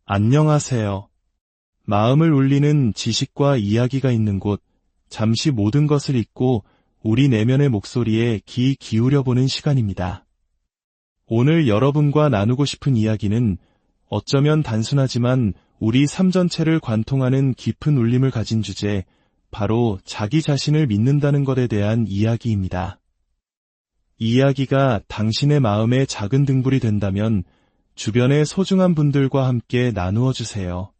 안녕하세요. 마음을 울리는 지식과 이야기가 있는 곳, 잠시 모든 것을 잊고 우리 내면의 목소리에 귀 기울여보는 시간입니다. 오늘 여러분과 나누고 싶은 이야기는 어쩌면 단순하지만 우리 삶 전체를 관통하는 깊은 울림을 가진 주제, 바로 자기 자신을 믿는다는 것에 대한 이야기입니다. 이 이야기가 당신의 마음의 작은 등불이 된다면 주변의 소중한 분들과 함께 나누어 주세요.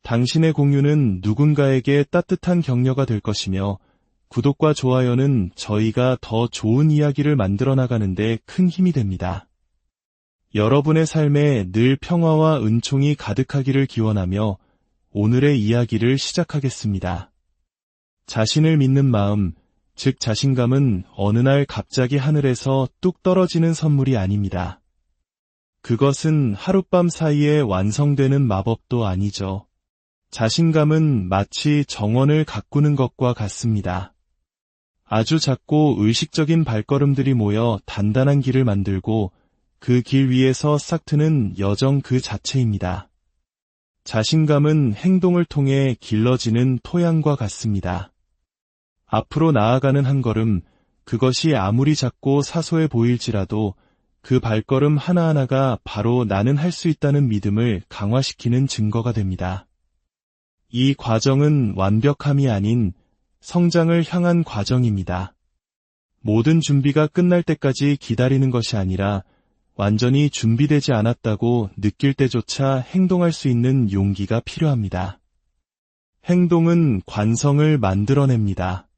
당신의 공유는 누군가에게 따뜻한 격려가 될 것이며, 구독과 좋아요는 저희가 더 좋은 이야기를 만들어 나가는데 큰 힘이 됩니다. 여러분의 삶에 늘 평화와 은총이 가득하기를 기원하며 오늘의 이야기를 시작하겠습니다. 자신을 믿는 마음, 즉 자신감은 어느 날 갑자기 하늘에서 뚝 떨어지는 선물이 아닙니다. 그것은 하룻밤 사이에 완성되는 마법도 아니죠. 자신감은 마치 정원을 가꾸는 것과 같습니다. 아주 작고 의식적인 발걸음들이 모여 단단한 길을 만들고 그 길 위에서 싹 트는 여정 그 자체입니다. 자신감은 행동을 통해 길러지는 토양과 같습니다. 앞으로 나아가는 한 걸음, 그것이 아무리 작고 사소해 보일지라도 그 발걸음 하나하나가 바로 나는 할 수 있다는 믿음을 강화시키는 증거가 됩니다. 이 과정은 완벽함이 아닌 성장을 향한 과정입니다. 모든 준비가 끝날 때까지 기다리는 것이 아니라 완전히 준비되지 않았다고 느낄 때조차 행동할 수 있는 용기가 필요합니다. 행동은 관성을 만들어냅니다.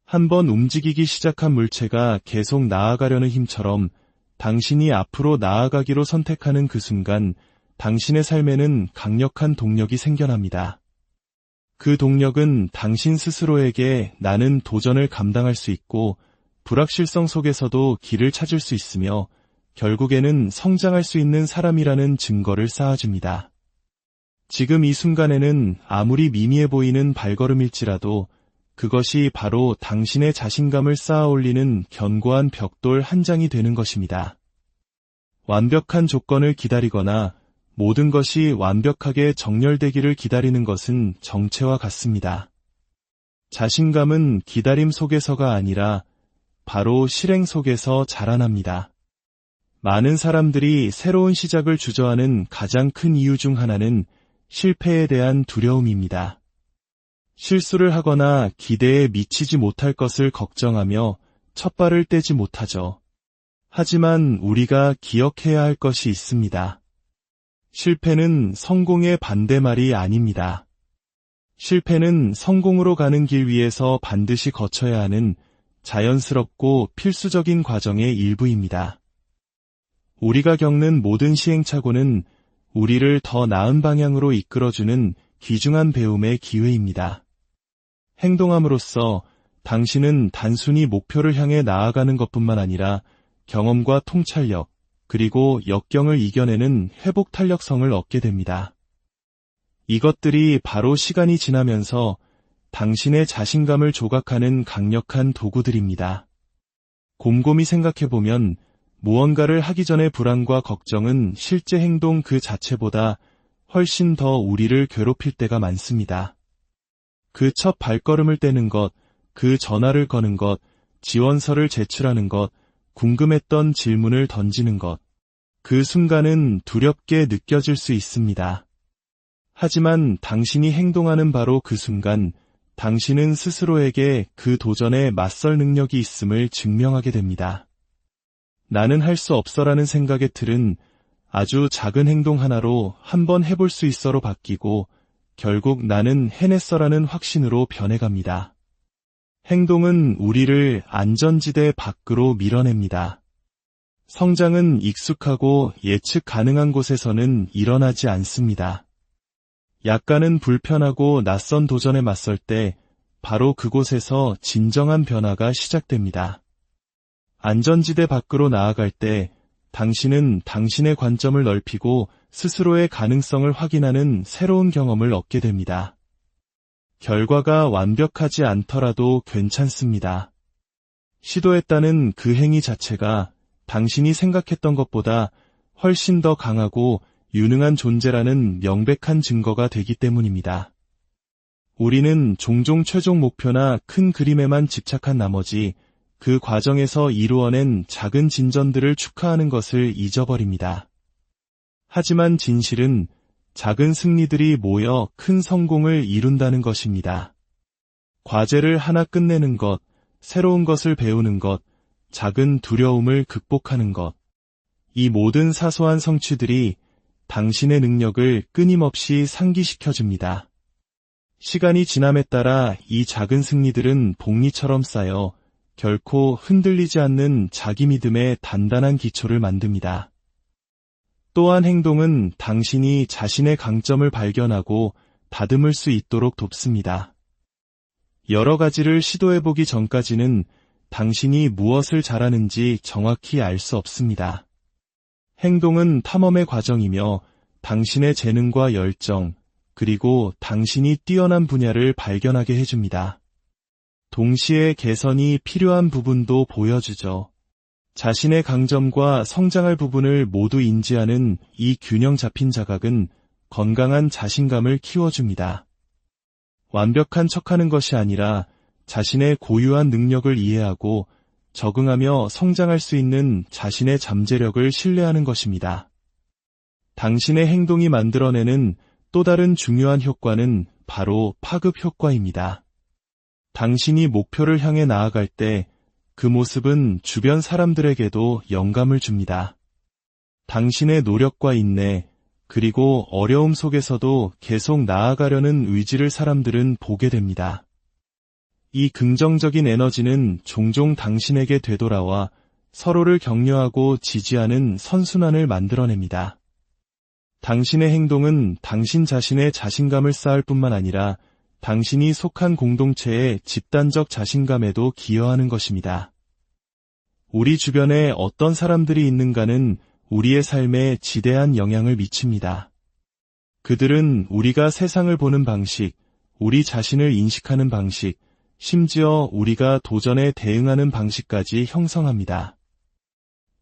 한번 움직이기 시작한 물체가 계속 나아가려는 힘처럼 당신이 앞으로 나아가기로 선택하는 그 순간 당신의 삶에는 강력한 동력이 생겨납니다. 그 동력은 당신 스스로에게 나는 도전을 감당할 수 있고 불확실성 속에서도 길을 찾을 수 있으며 결국에는 성장할 수 있는 사람이라는 증거를 쌓아줍니다. 지금 이 순간에는 아무리 미미해 보이는 발걸음일지라도 그것이 바로 당신의 자신감을 쌓아 올리는 견고한 벽돌 한 장이 되는 것입니다. 완벽한 조건을 기다리거나 모든 것이 완벽하게 정렬되기를 기다리는 것은 정체와 같습니다. 자신감은 기다림 속에서가 아니라 바로 실행 속에서 자라납니다. 많은 사람들이 새로운 시작을 주저하는 가장 큰 이유 중 하나는 실패에 대한 두려움입니다. 실수를 하거나 기대에 미치지 못할 것을 걱정하며 첫 발을 떼지 못하죠. 하지만 우리가 기억해야 할 것이 있습니다. 실패는 성공의 반대말이 아닙니다. 실패는 성공으로 가는 길 위에서 반드시 거쳐야 하는 자연스럽고 필수적인 과정의 일부입니다. 우리가 겪는 모든 시행착오는 우리를 더 나은 방향으로 이끌어주는 귀중한 배움의 기회입니다. 행동함으로써 당신은 단순히 목표를 향해 나아가는 것뿐만 아니라 경험과 통찰력, 그리고 역경을 이겨내는 회복 탄력성을 얻게 됩니다. 이것들이 바로 시간이 지나면서 당신의 자신감을 조각하는 강력한 도구들입니다. 곰곰이 생각해보면 무언가를 하기 전의 불안과 걱정은 실제 행동 그 자체보다 훨씬 더 우리를 괴롭힐 때가 많습니다. 그 첫 발걸음을 떼는 것, 그 전화를 거는 것, 지원서를 제출하는 것, 궁금했던 질문을 던지는 것, 그 순간은 두렵게 느껴질 수 있습니다. 하지만 당신이 행동하는 바로 그 순간, 당신은 스스로에게 그 도전에 맞설 능력이 있음을 증명하게 됩니다. 나는 할 수 없어라는 생각의 틀은 아주 작은 행동 하나로 한번 해볼 수 있어로 바뀌고 결국 나는 해냈어라는 확신으로 변해갑니다. 행동은 우리를 안전지대 밖으로 밀어냅니다. 성장은 익숙하고 예측 가능한 곳에서는 일어나지 않습니다. 약간은 불편하고 낯선 도전에 맞설 때 바로 그곳에서 진정한 변화가 시작됩니다. 안전지대 밖으로 나아갈 때 당신은 당신의 관점을 넓히고 스스로의 가능성을 확인하는 새로운 경험을 얻게 됩니다. 결과가 완벽하지 않더라도 괜찮습니다. 시도했다는 그 행위 자체가 당신이 생각했던 것보다 훨씬 더 강하고 유능한 존재라는 명백한 증거가 되기 때문입니다. 우리는 종종 최종 목표나 큰 그림에만 집착한 나머지 그 과정에서 이루어낸 작은 진전들을 축하하는 것을 잊어버립니다. 하지만 진실은 작은 승리들이 모여 큰 성공을 이룬다는 것입니다. 과제를 하나 끝내는 것, 새로운 것을 배우는 것, 작은 두려움을 극복하는 것. 이 모든 사소한 성취들이 당신의 능력을 끊임없이 상기시켜줍니다. 시간이 지남에 따라 이 작은 승리들은 복리처럼 쌓여 결코 흔들리지 않는 자기 믿음의 단단한 기초를 만듭니다. 또한 행동은 당신이 자신의 강점을 발견하고 다듬을 수 있도록 돕습니다. 여러 가지를 시도해보기 전까지는 당신이 무엇을 잘하는지 정확히 알 수 없습니다. 행동은 탐험의 과정이며 당신의 재능과 열정, 그리고 당신이 뛰어난 분야를 발견하게 해줍니다. 동시에 개선이 필요한 부분도 보여주죠. 자신의 강점과 성장할 부분을 모두 인지하는 이 균형 잡힌 자각은 건강한 자신감을 키워줍니다. 완벽한 척하는 것이 아니라 자신의 고유한 능력을 이해하고 적응하며 성장할 수 있는 자신의 잠재력을 신뢰하는 것입니다. 당신의 행동이 만들어내는 또 다른 중요한 효과는 바로 파급 효과입니다. 당신이 목표를 향해 나아갈 때 그 모습은 주변 사람들에게도 영감을 줍니다. 당신의 노력과 인내, 그리고 어려움 속에서도 계속 나아가려는 의지를 사람들은 보게 됩니다. 이 긍정적인 에너지는 종종 당신에게 되돌아와 서로를 격려하고 지지하는 선순환을 만들어냅니다. 당신의 행동은 당신 자신의 자신감을 쌓을 뿐만 아니라 당신이 속한 공동체의 집단적 자신감에도 기여하는 것입니다. 우리 주변에 어떤 사람들이 있는가는 우리의 삶에 지대한 영향을 미칩니다. 그들은 우리가 세상을 보는 방식, 우리 자신을 인식하는 방식, 심지어 우리가 도전에 대응하는 방식까지 형성합니다.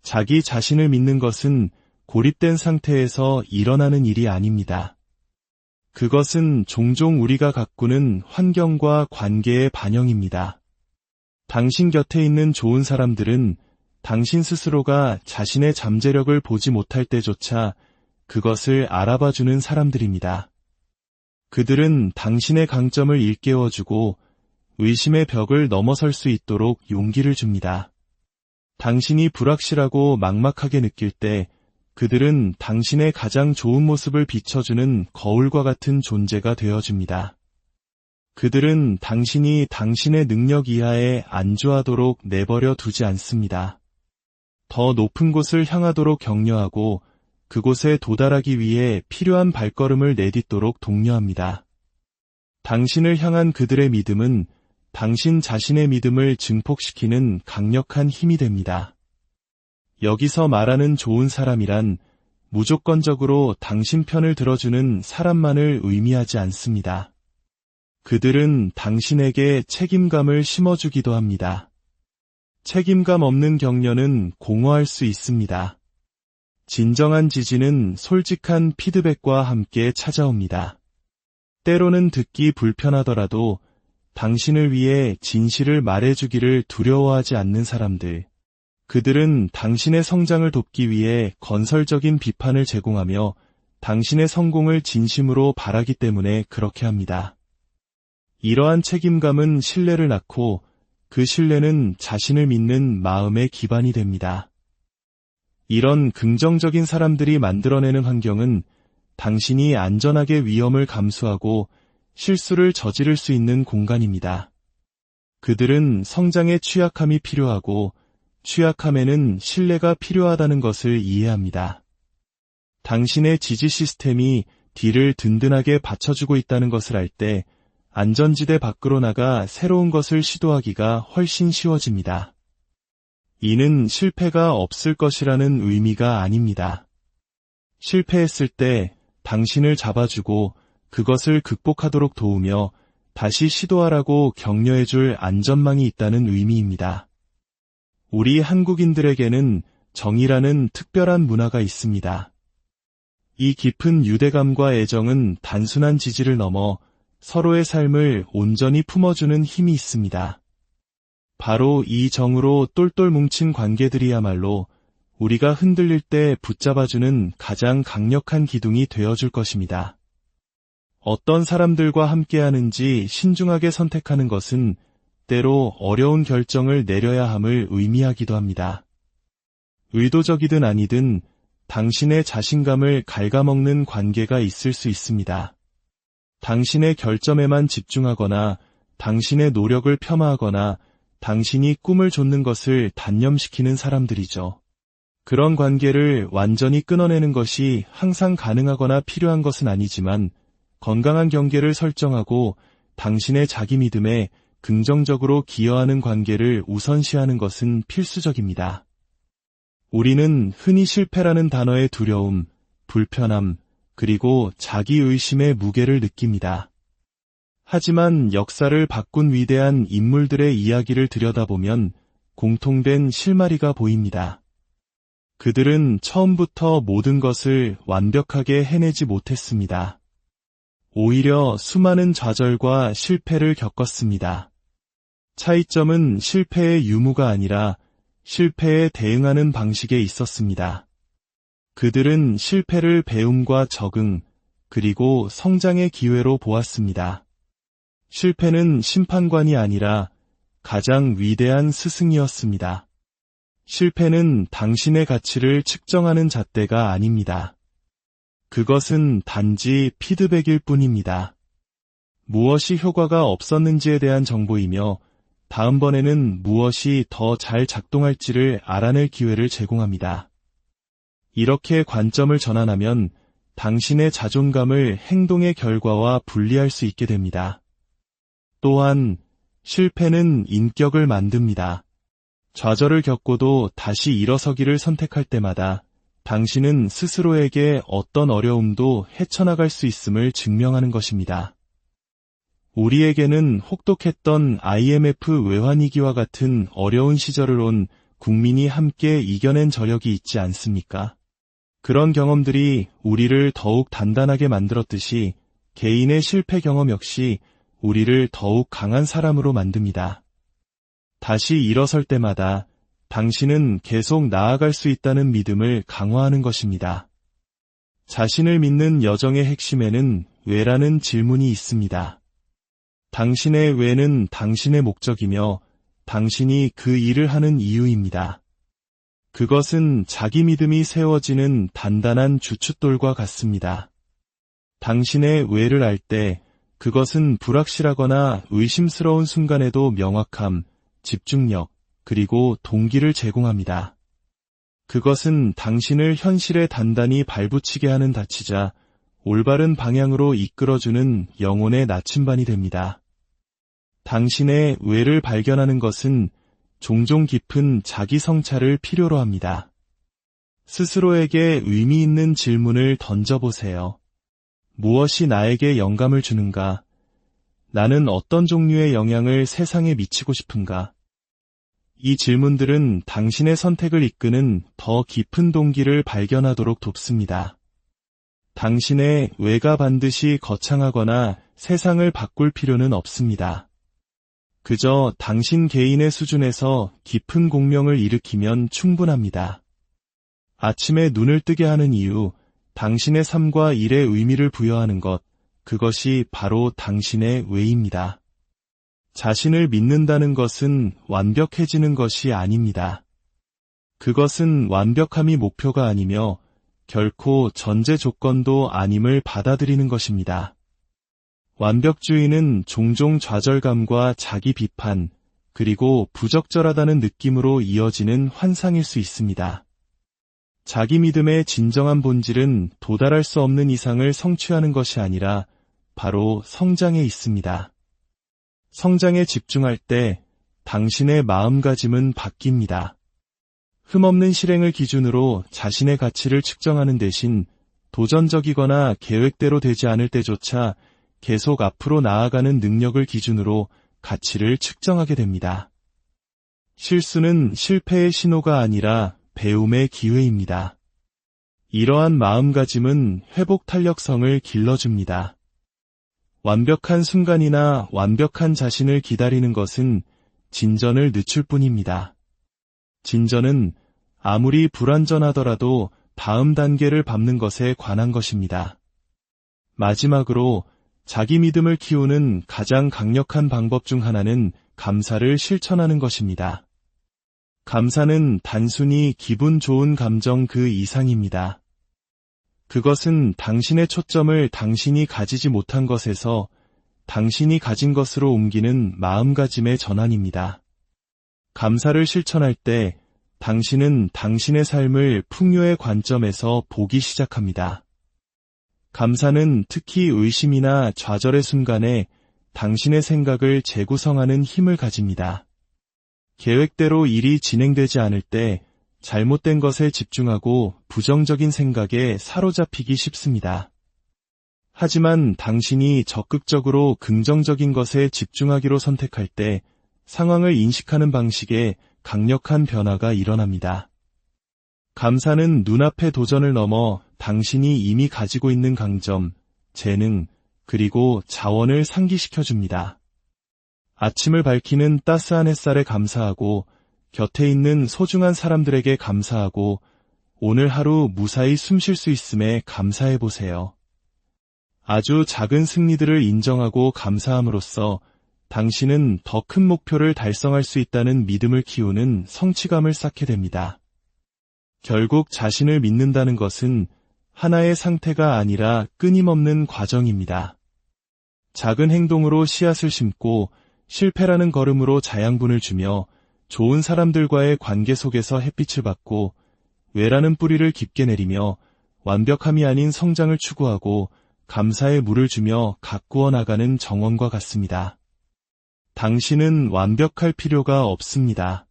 자기 자신을 믿는 것은 고립된 상태에서 일어나는 일이 아닙니다. 그것은 종종 우리가 가꾸는 환경과 관계의 반영입니다. 당신 곁에 있는 좋은 사람들은 당신 스스로가 자신의 잠재력을 보지 못할 때조차 그것을 알아봐주는 사람들입니다. 그들은 당신의 강점을 일깨워주고 의심의 벽을 넘어설 수 있도록 용기를 줍니다. 당신이 불확실하고 막막하게 느낄 때 그들은 당신의 가장 좋은 모습을 비춰주는 거울과 같은 존재가 되어줍니다. 그들은 당신이 당신의 능력 이하에 안주하도록 내버려 두지 않습니다. 더 높은 곳을 향하도록 격려하고 그곳에 도달하기 위해 필요한 발걸음을 내딛도록 독려합니다. 당신을 향한 그들의 믿음은 당신 자신의 믿음을 증폭시키는 강력한 힘이 됩니다. 여기서 말하는 좋은 사람이란 무조건적으로 당신 편을 들어주는 사람만을 의미하지 않습니다. 그들은 당신에게 책임감을 심어주기도 합니다. 책임감 없는 격려는 공허할 수 있습니다. 진정한 지지는 솔직한 피드백과 함께 찾아옵니다. 때로는 듣기 불편하더라도 당신을 위해 진실을 말해주기를 두려워하지 않는 사람들, 그들은 당신의 성장을 돕기 위해 건설적인 비판을 제공하며 당신의 성공을 진심으로 바라기 때문에 그렇게 합니다. 이러한 책임감은 신뢰를 낳고 그 신뢰는 자신을 믿는 마음의 기반이 됩니다. 이런 긍정적인 사람들이 만들어내는 환경은 당신이 안전하게 위험을 감수하고 실수를 저지를 수 있는 공간입니다. 그들은 성장에 취약함이 필요하고 취약함에는 신뢰가 필요하다는 것을 이해합니다. 당신의 지지 시스템이 뒤를 든든하게 받쳐주고 있다는 것을 알 때 안전지대 밖으로 나가 새로운 것을 시도하기가 훨씬 쉬워집니다. 이는 실패가 없을 것이라는 의미가 아닙니다. 실패했을 때 당신을 잡아주고 그것을 극복하도록 도우며 다시 시도하라고 격려해줄 안전망이 있다는 의미입니다. 우리 한국인들에게는 정의라는 특별한 문화가 있습니다. 이 깊은 유대감과 애정은 단순한 지지를 넘어 서로의 삶을 온전히 품어주는 힘이 있습니다. 바로 이 정으로 똘똘 뭉친 관계들이야말로 우리가 흔들릴 때 붙잡아주는 가장 강력한 기둥이 되어줄 것입니다. 어떤 사람들과 함께하는지 신중하게 선택하는 것은 때로 어려운 결정을 내려야 함을 의미하기도 합니다. 의도적이든 아니든 당신의 자신감을 갉아먹는 관계가 있을 수 있습니다. 당신의 결점에만 집중하거나 당신의 노력을 폄하하거나 당신이 꿈을 좇는 것을 단념시키는 사람들이죠. 그런 관계를 완전히 끊어내는 것이 항상 가능하거나 필요한 것은 아니지만 건강한 경계를 설정하고 당신의 자기 믿음에 긍정적으로 기여하는 관계를 우선시하는 것은 필수적입니다. 우리는 흔히 실패라는 단어의 두려움, 불편함, 그리고 자기의심의 무게를 느낍니다. 하지만 역사를 바꾼 위대한 인물들의 이야기를 들여다보면 공통된 실마리가 보입니다. 그들은 처음부터 모든 것을 완벽하게 해내지 못했습니다. 오히려 수많은 좌절과 실패를 겪었습니다. 차이점은 실패의 유무가 아니라 실패에 대응하는 방식에 있었습니다. 그들은 실패를 배움과 적응, 그리고 성장의 기회로 보았습니다. 실패는 심판관이 아니라 가장 위대한 스승이었습니다. 실패는 당신의 가치를 측정하는 잣대가 아닙니다. 그것은 단지 피드백일 뿐입니다. 무엇이 효과가 없었는지에 대한 정보이며 다음번에는 무엇이 더 잘 작동할지를 알아낼 기회를 제공합니다. 이렇게 관점을 전환하면 당신의 자존감을 행동의 결과와 분리할 수 있게 됩니다. 또한 실패는 인격을 만듭니다. 좌절을 겪고도 다시 일어서기를 선택할 때마다 당신은 스스로에게 어떤 어려움도 헤쳐나갈 수 있음을 증명하는 것입니다. 우리에게는 혹독했던 IMF 외환위기와 같은 어려운 시절을 온 국민이 함께 이겨낸 저력이 있지 않습니까? 그런 경험들이 우리를 더욱 단단하게 만들었듯이 개인의 실패 경험 역시 우리를 더욱 강한 사람으로 만듭니다. 다시 일어설 때마다 당신은 계속 나아갈 수 있다는 믿음을 강화하는 것입니다. 자신을 믿는 여정의 핵심에는 왜라는 질문이 있습니다. 당신의 왜는 당신의 목적이며 당신이 그 일을 하는 이유입니다. 그것은 자기 믿음이 세워지는 단단한 주춧돌과 같습니다. 당신의 왜를 알 때 그것은 불확실하거나 의심스러운 순간에도 명확함, 집중력, 그리고 동기를 제공합니다. 그것은 당신을 현실에 단단히 발붙이게 하는 닫히자 올바른 방향으로 이끌어주는 영혼의 나침반이 됩니다. 당신의 왜를 발견하는 것은 종종 깊은 자기 성찰을 필요로 합니다. 스스로에게 의미 있는 질문을 던져보세요. 무엇이 나에게 영감을 주는가? 나는 어떤 종류의 영향을 세상에 미치고 싶은가? 이 질문들은 당신의 선택을 이끄는 더 깊은 동기를 발견하도록 돕습니다. 당신의 왜가 반드시 거창하거나 세상을 바꿀 필요는 없습니다. 그저 당신 개인의 수준에서 깊은 공명을 일으키면 충분합니다. 아침에 눈을 뜨게 하는 이유, 당신의 삶과 일에 의미를 부여하는 것, 그것이 바로 당신의 왜입니다. 자신을 믿는다는 것은 완벽해지는 것이 아닙니다. 그것은 완벽함이 목표가 아니며 결코 전제 조건도 아님을 받아들이는 것입니다. 완벽주의는 종종 좌절감과 자기 비판, 그리고 부적절하다는 느낌으로 이어지는 환상일 수 있습니다. 자기 믿음의 진정한 본질은 도달할 수 없는 이상을 성취하는 것이 아니라 바로 성장에 있습니다. 성장에 집중할 때 당신의 마음가짐은 바뀝니다. 흠없는 실행을 기준으로 자신의 가치를 측정하는 대신 도전적이거나 계획대로 되지 않을 때조차 계속 앞으로 나아가는 능력을 기준으로 가치를 측정하게 됩니다. 실수는 실패의 신호가 아니라 배움의 기회입니다. 이러한 마음가짐은 회복 탄력성을 길러줍니다. 완벽한 순간이나 완벽한 자신을 기다리는 것은 진전을 늦출 뿐입니다. 진전은 아무리 불완전하더라도 다음 단계를 밟는 것에 관한 것입니다. 마지막으로 자기 믿음을 키우는 가장 강력한 방법 중 하나는 감사를 실천하는 것입니다. 감사는 단순히 기분 좋은 감정 그 이상입니다. 그것은 당신의 초점을 당신이 가지지 못한 것에서 당신이 가진 것으로 옮기는 마음가짐의 전환입니다. 감사를 실천할 때 당신은 당신의 삶을 풍요의 관점에서 보기 시작합니다. 감사는 특히 의심이나 좌절의 순간에 당신의 생각을 재구성하는 힘을 가집니다. 계획대로 일이 진행되지 않을 때 잘못된 것에 집중하고 부정적인 생각에 사로잡히기 쉽습니다. 하지만 당신이 적극적으로 긍정적인 것에 집중하기로 선택할 때 상황을 인식하는 방식에 강력한 변화가 일어납니다. 감사는 눈앞의 도전을 넘어 당신이 이미 가지고 있는 강점, 재능, 그리고 자원을 상기시켜줍니다. 아침을 밝히는 따스한 햇살에 감사하고 곁에 있는 소중한 사람들에게 감사하고 오늘 하루 무사히 숨 쉴 수 있음에 감사해보세요. 아주 작은 승리들을 인정하고 감사함으로써 당신은 더 큰 목표를 달성할 수 있다는 믿음을 키우는 성취감을 쌓게 됩니다. 결국 자신을 믿는다는 것은 하나의 상태가 아니라 끊임없는 과정입니다. 작은 행동으로 씨앗을 심고 실패라는 걸음으로 자양분을 주며 좋은 사람들과의 관계 속에서 햇빛을 받고 외라는 뿌리를 깊게 내리며 완벽함이 아닌 성장을 추구하고 감사의 물을 주며 가꾸어 나가는 정원과 같습니다. 당신은 완벽할 필요가 없습니다.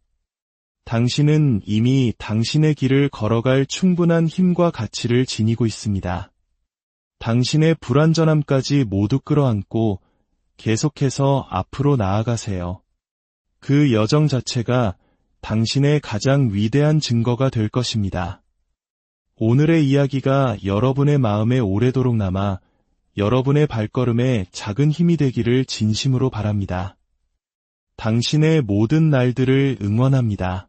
당신은 이미 당신의 길을 걸어갈 충분한 힘과 가치를 지니고 있습니다. 당신의 불완전함까지 모두 끌어안고 계속해서 앞으로 나아가세요. 그 여정 자체가 당신의 가장 위대한 증거가 될 것입니다. 오늘의 이야기가 여러분의 마음에 오래도록 남아 여러분의 발걸음에 작은 힘이 되기를 진심으로 바랍니다. 당신의 모든 날들을 응원합니다.